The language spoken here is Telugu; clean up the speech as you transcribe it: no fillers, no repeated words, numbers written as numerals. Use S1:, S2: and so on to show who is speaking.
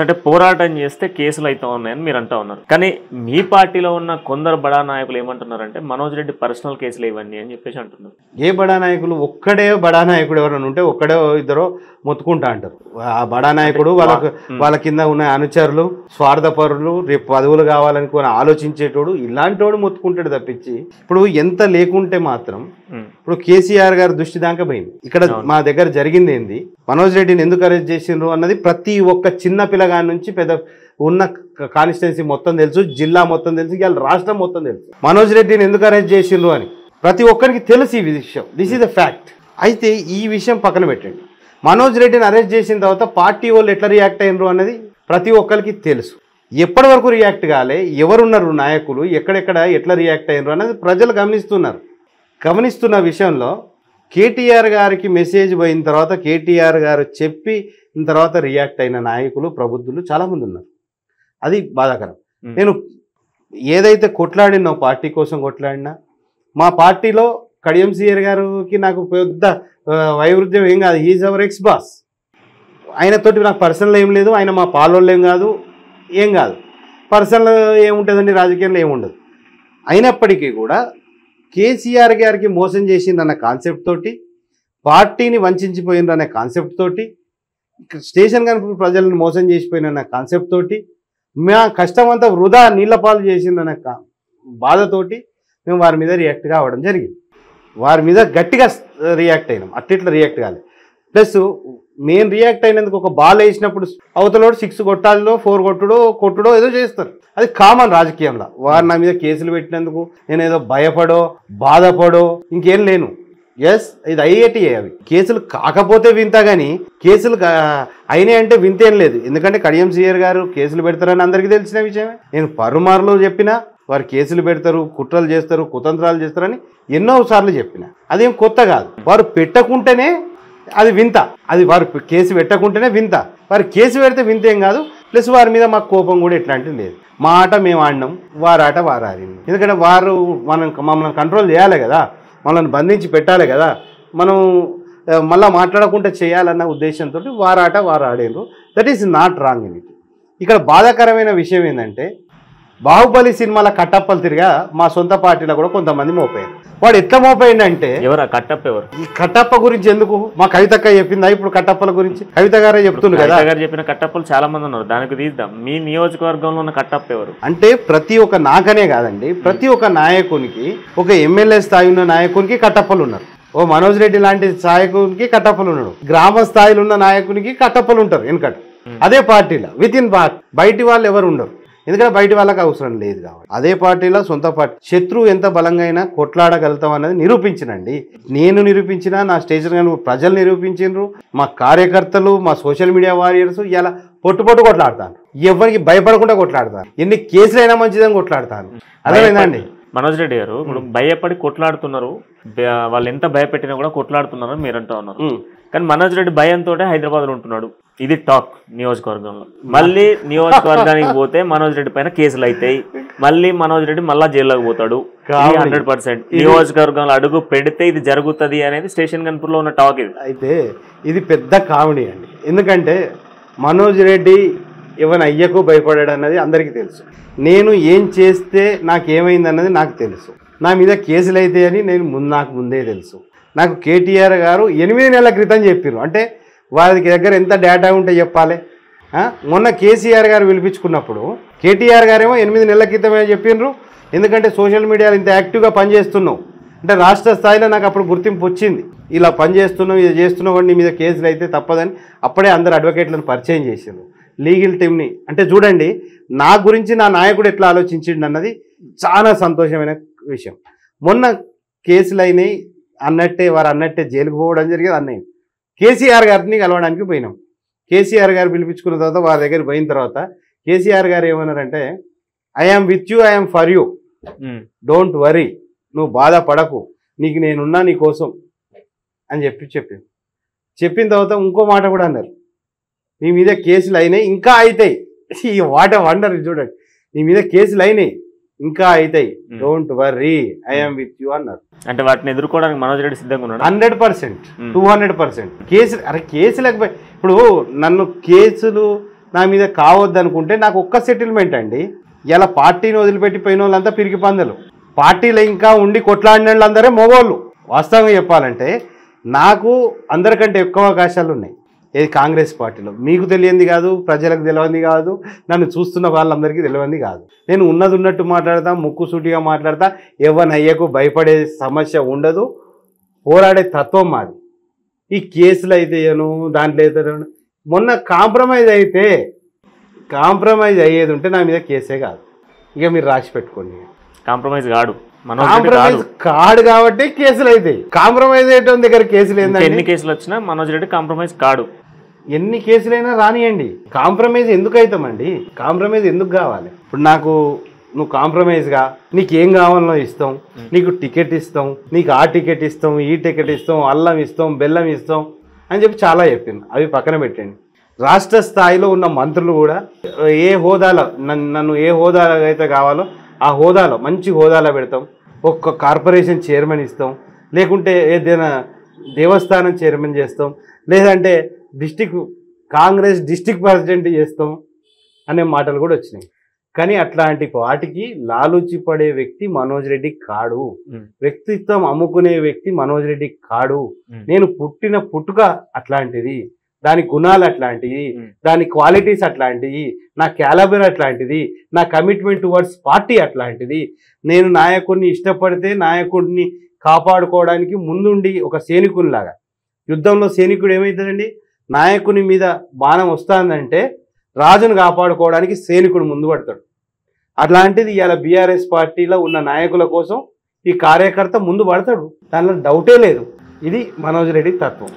S1: అంటే పోరాటం చేస్తే కేసులు అయితే ఉన్నాయని మీరు అంటా ఉన్నారు. కానీ మీ పార్టీలో ఉన్న కొందరు బడా నాయకులు ఏమంటున్నారంటే మనోజ్ రెడ్డి పర్సనల్ కేసులు ఇవన్నీ అని చెప్పేసి అంటున్నారు.
S2: ఏ బడా నాయకులు? ఒక్కడే బడా నాయకుడు ఎవరైనా ఉంటే ఒక్కడే ఇద్దరు మొత్తుకుంటా అంటారు. ఆ బడా నాయకుడు వాళ్ళ కింద ఉన్న అనుచరులు, స్వార్థపరులు, రేపు పదవులు కావాలని ఆలోచించేటోడు ఇలాంటోడు మొత్తుకుంటాడు తప్పించి ఇప్పుడు ఎంత లేకుంటే మాత్రం ఇప్పుడు కేసీఆర్ గారి దృష్టి దాకా పోయింది. ఇక్కడ మా దగ్గర జరిగింది ఏంది, మనోజ్ రెడ్డిని ఎందుకు అరెస్ట్ చేసిండ్రు అన్నది ప్రతి ఒక్క చిన్న పిల్లగాడి నుంచి పెద్ద ఉన్న కాన్స్టిట్యున్సీ మొత్తం తెలుసు, జిల్లా మొత్తం తెలుసు, ఇవాళ రాష్ట్రం మొత్తం తెలుసు మనోజ్ రెడ్డిని ఎందుకు అరెస్ట్ చేసిండ్రు అని ప్రతి ఒక్కరికి తెలుసు ఈ విషయం. This is the fact. అయితే ఈ విషయం పక్కన పెట్టండి. మనోజ్ రెడ్డిని అరెస్ట్ చేసిన తర్వాత పార్టీ వాళ్ళు ఎట్లా రియాక్ట్ అయినరు అన్నది ప్రతి ఒక్కరికి తెలుసు. ఎప్పటి వరకు రియాక్ట్ కాలే, ఎవరున్నారు నాయకులు, ఎక్కడెక్కడ ఎట్లా రియాక్ట్ అయినరు అన్నది ప్రజలు గమనిస్తున్నారు. గమనిస్తున్న విషయంలో కేటీఆర్ గారికి మెసేజ్ పోయిన తర్వాత కేటీఆర్ గారు చెప్పిన తర్వాత రియాక్ట్ అయిన నాయకులు, ప్రబుద్ధులు చాలామంది ఉన్నారు. అది బాధాకరం. నేను ఏదైతే కొట్లాడినో పార్టీ కోసం కొట్లాడినా, మా పార్టీలో కడియం సీఆర్ గారికి నాకు పెద్ద వైరుధ్యం ఏం కాదు. Is our X boss. ఆయనతోటి నాకు పర్సనల్ ఏం లేదు, ఆయన మా పాలోళ్ళు ఏం కాదు, ఏం కాదు. పర్సనల్ ఏముంటుందండి, రాజకీయంలో ఏముండదు. అయినప్పటికీ కూడా కేసీఆర్ గారికి మోసం చేసిందన్న కాన్సెప్ట్ తోటి, పార్టీని వంచిపోయిందనే కాన్సెప్ట్ తోటి, స్టేషన్ కనుక ప్రజలను మోసం చేసిపోయినన్న కాన్సెప్ట్ తోటి, మా కష్టం అంతా వృధా నీళ్లపాలు చేసిందన్న బాధతోటి మేము వారి మీద రియాక్ట్ కావడం జరిగింది. వారి మీద గట్టిగా రియాక్ట్ అయినాం. అట్లా రియాక్ట్ కాలేదు. ప్లస్ మేము రియాక్ట్ అయినందుకు ఒక బాల్ వేసినప్పుడు అవతలోడు 6 కొట్టాలో 4 కొట్టుడో ఏదో చేస్తారు. అది కామన్ రాజకీయంలో. వారు నా మీద కేసులు పెట్టినందుకు నేను ఏదో భయపడో బాధపడో ఇంకేం లేను. ఎస్, ఇది అయ్యేటి అవి కేసులు కాకపోతే వింత, కానీ కేసులు అయినాయి అంటే వింతేం లేదు. ఎందుకంటే కడియం సీఆర్ గారు కేసులు పెడతారని అందరికీ తెలిసిన విషయమే. నేను పరుమార్లు చెప్పినా వారు కేసులు పెడతారు, కుట్రలు చేస్తారు, కుతంత్రాలు చేస్తారని ఎన్నో సార్లు చెప్పిన. అదేం కొత్త కాదు. వారు పెట్టకుంటేనే అది వింత. అది వారు కేసు పెట్టకుంటేనే వింత. వారు కేసు పెడితే వింత ఏం కాదు. ప్లస్ వారి మీద మాకు కోపం కూడా ఎట్లాంటిది లేదు. మా ఆట మేము ఆడినాం, వారి ఆట వారు ఆడింది. ఎందుకంటే వారు మమ్మల్ని కంట్రోల్ చేయాలి కదా, మనల్ని బంధించి పెట్టాలి కదా, మనం మళ్ళీ మాట్లాడకుండా చేయాలన్న ఉద్దేశంతో వారి ఆట వారు ఆడేరు. That is not wrong in it. ఇక్కడ బాధాకరమైన విషయం ఏంటంటే బాహుబలి సినిమాల కట్టప్పలు తిరిగా మా సొంత పార్టీలో కూడా కొంతమంది మోపోయారు. వాడు ఎట్లా మోపోయిందంటే,
S1: ఎవరు కట్టప్ప? ఎవరు
S2: ఈ కట్టప్ప గురించి ఎందుకు మా కవితక్క చెప్పిందా ఇప్పుడు కట్టప్పల గురించి? కవిత గారే చెప్తుంది కదా.
S1: గారు చెప్పిన కట్టప్పలు చాలా మంది ఉన్నారు, దానికి తీద్దాం. మీ నియోజకవర్గంలో ఉన్న కట్టప్ప ఎవరు
S2: అంటే ప్రతి ఒక్క నాకనే కాదండి, ప్రతి ఒక్క నాయకునికి, ఒక ఎమ్మెల్యే స్థాయి ఉన్న నాయకునికి కట్టప్పలు ఉన్నారు. ఓ మనోజ్ రెడ్డి లాంటి నాయకునికి కట్టప్పలు ఉన్నాడు. గ్రామ స్థాయిలో ఉన్న నాయకునికి కట్టప్పలు ఉంటారు వెనకట. అదే పార్టీలో విత్ ఇన్ పార్టీ. బయటి వాళ్ళు ఎవరు ఉండరు, ఎందుకంటే బయట వాళ్ళకి అవసరం లేదు కాబట్టి. అదే పార్టీలో సొంత పార్టీ శత్రువు ఎంత బలంగా అయినా కొట్లాడగలుగుతాం అన్నది నిరూపించినండి. నేను నిరూపించిన, నా స్టేషన్ ప్రజలు నిరూపించారు, మా కార్యకర్తలు, మా సోషల్ మీడియా వారియర్స్ ఇలా పొట్టు కొట్లాడతాను. ఎవరికి భయపడకుండా కొట్లాడతాను. ఎన్ని కేసులైనా మంచిదని కొట్లాడతాను. అదేనండి
S1: మనోజ్ రెడ్డి గారు. ఇప్పుడు భయపడి కొట్లాడుతున్నారు, వాళ్ళు ఎంత భయపెట్టినా కూడా కొట్లాడుతున్నారని మీరు అంటూ ఉన్నారు. కానీ మనోజ్ రెడ్డి భయంతో హైదరాబాద్లో ఉంటున్నాడు. ఇది టాక్ నియోజకవర్గంలో. మళ్ళీ నియోజకవర్గానికి పోతే మనోజ్ రెడ్డి పైన కేసులు అవుతాయి, మళ్ళీ మనోజ్ రెడ్డి మళ్ళా జైల్లోకి పోతాడు. 100% నియోజకవర్గంలో అడుగు పెడితే ఇది జరుగుతుంది అనేది స్టేషన్ గన్పూర్లో ఉన్న టాక్. ఇది
S2: అయితే ఇది పెద్ద కామెడీ అండి. ఎందుకంటే మనోజ్ రెడ్డి ఎవరి అయ్యకు భయపడాడు అన్నది అందరికీ తెలుసు. నేను ఏం చేస్తే నాకేమైంది అన్నది నాకు తెలుసు. నా మీద కేసులు అయితే అని నాకు ముందే తెలుసు. నాకు కేటీఆర్ గారు 8 నెలల క్రితం చెప్పారు. అంటే వారికి దగ్గర ఎంత డేటా ఉంటే చెప్పాలి. మొన్న కేసీఆర్ గారు పిలిపించుకున్నప్పుడు కేటీఆర్ గారేమో 8 నెలల క్రితమే చెప్పిండ్రు. ఎందుకంటే సోషల్ మీడియాలో ఇంత యాక్టివ్గా పనిచేస్తున్నావు అంటే రాష్ట్ర స్థాయిలో నాకు అప్పుడు గుర్తింపు వచ్చింది. ఇలా పనిచేస్తున్నావు, ఇది చేస్తున్నావు, నీ మీద కేసులు అయితే తప్పదని అప్పుడే అందరు అడ్వకేట్లను పరిచయం చేశారు, లీగల్ టీమ్ని. అంటే చూడండి, నా గురించి నా నాయకుడు ఎట్లా ఆలోచించిండు అన్నది చాలా సంతోషమైన విషయం. మొన్న కేసులు అయినాయి అన్నట్టే, వారు అన్నట్టే జైలుకు పోవడం జరిగేది. అన్నయ్య కేసీఆర్ గారిని కలవడానికి పోయినాం. కేసీఆర్ గారు పిలిపించుకున్న తర్వాత వారి దగ్గర పోయిన తర్వాత కేసీఆర్ గారు ఏమన్నారంటే, I am with you, I am for you, don't worry, నువ్వు బాధపడకు, నీకు నేనున్నా నీ కోసం అని చెప్పిన తర్వాత ఇంకో మాట కూడా అన్నారు, నీ మీద కేసులు అయినాయి ఇంకా అవుతాయి. ఈ వాట వండర్ చూడండి, నీ మీద కేసులు అయినాయి ఇంకా అవుతాయి, don't worry, I'm with you అన్నారు.
S1: అంటే వాటిని ఎదుర్కోవడానికి మనోజ్ రెడ్డి సిద్ధంగా ఉన్నాడు.
S2: 100%, 200%. కేసులు కేసులకు ఇప్పుడు నా మీద కావద్దు అనుకుంటే నాకు ఒక్క సెటిల్మెంట్ అండి. ఇలా పార్టీని వదిలిపెట్టి పోయిన వాళ్ళంతా పిరికి పందలు, పార్టీలో ఇంకా ఉండి కొట్లాడిన వాళ్ళందరే మగవాళ్ళు. వాస్తవంగా చెప్పాలంటే నాకు అందరికంటే ఎక్కువ అవకాశాలు ఉన్నాయి ఏది కాంగ్రెస్ పార్టీలో. మీకు తెలియంది కాదు, ప్రజలకు తెలియంది కాదు, నన్ను చూస్తున్న వాళ్ళందరికీ తెలియంది కాదు. నేను ఉన్నది ఉన్నట్టు మాట్లాడతా, ముక్కుసూటిగా మాట్లాడతా, ఎవరిని అయ్యకు భయపడే సమస్య ఉండదు, పోరాడే తత్వం మాది. ఈ కేసులు అయితే దాంట్లో అయితే మొన్న కాంప్రమైజ్ అయ్యేది ఉంటే నా మీద కేసే కాదు. ఇక మీరు రాసి పెట్టుకోండి.
S1: కాంప్రమైజ్ కాడు,
S2: కాంప్రమైజ్ కాడు కాబట్టి కేసులు అవుతాయి. కాంప్రమైజ్ అయ్యే దగ్గర కేసులు ఏంటంటే
S1: ఎన్ని కేసులు వచ్చినా మనోజ్ రెడ్డి కాంప్రమైజ్ కాడు.
S2: ఎన్ని కేసులైనా రానియండి, కాంప్రమైజ్ ఎందుకు అవుతామండి? కాంప్రమైజ్ ఎందుకు కావాలి? ఇప్పుడు నాకు నువ్వు కాంప్రమైజ్గా నీకేం కావాలో ఇస్తాం, నీకు టికెట్ ఇస్తాం, నీకు ఆ టికెట్ ఇస్తాం, ఈ టికెట్ ఇస్తాం, అల్లం ఇస్తాం, బెల్లం ఇస్తాం అని చెప్పి చాలా చెప్పింది. అవి పక్కన పెట్టండి. రాష్ట్ర స్థాయిలో ఉన్న మంత్రులు కూడా ఏ హోదాలో నన్ను ఏ హోదాలో అయితే కావాలో ఆ హోదాలో మంచి హోదాలో పెడతాం. ఒక్క కార్పొరేషన్ చైర్మన్ ఇస్తాం, లేకుంటే ఏదైనా దేవస్థానం చైర్మన్ చేస్తాం, లేదంటే కాంగ్రెస్ డిస్టిక్ ప్రెసిడెంట్ చేస్తాం అనే మాటలు కూడా వచ్చినాయి. కానీ అట్లాంటి వాటికి లాలూచి పడే వ్యక్తి మనోజ్ రెడ్డి కాడు. వ్యక్తిత్వం అమ్ముకునే వ్యక్తి మనోజ్ రెడ్డి కాడు. నేను పుట్టిన పుట్టుక అట్లాంటిది, దాని గుణాలు అట్లాంటివి, దాని క్వాలిటీస్ అట్లాంటివి, నా క్యాలబర్ అట్లాంటిది, నా కమిట్మెంట్ టువర్డ్స్ పార్టీ అట్లాంటిది. నేను నాయకుడిని ఇష్టపడితే నాయకుడిని కాపాడుకోవడానికి ముందుండి ఒక సైనికునిలాగా, యుద్ధంలో సైనికుడు ఏమవుతాడండి, నాయకుని మీద బాణం వస్తుందంటే రాజును కాపాడుకోవడానికి సైనికుడు ముందు పడతాడు. అట్లాంటిది ఇవాళ బీఆర్ఎస్ పార్టీలో ఉన్న నాయకుల కోసం ఈ కార్యకర్త ముందు పడతాడు, దానిలో డౌటే లేదు. ఇది మనోజ్ రెడ్డి తత్వం.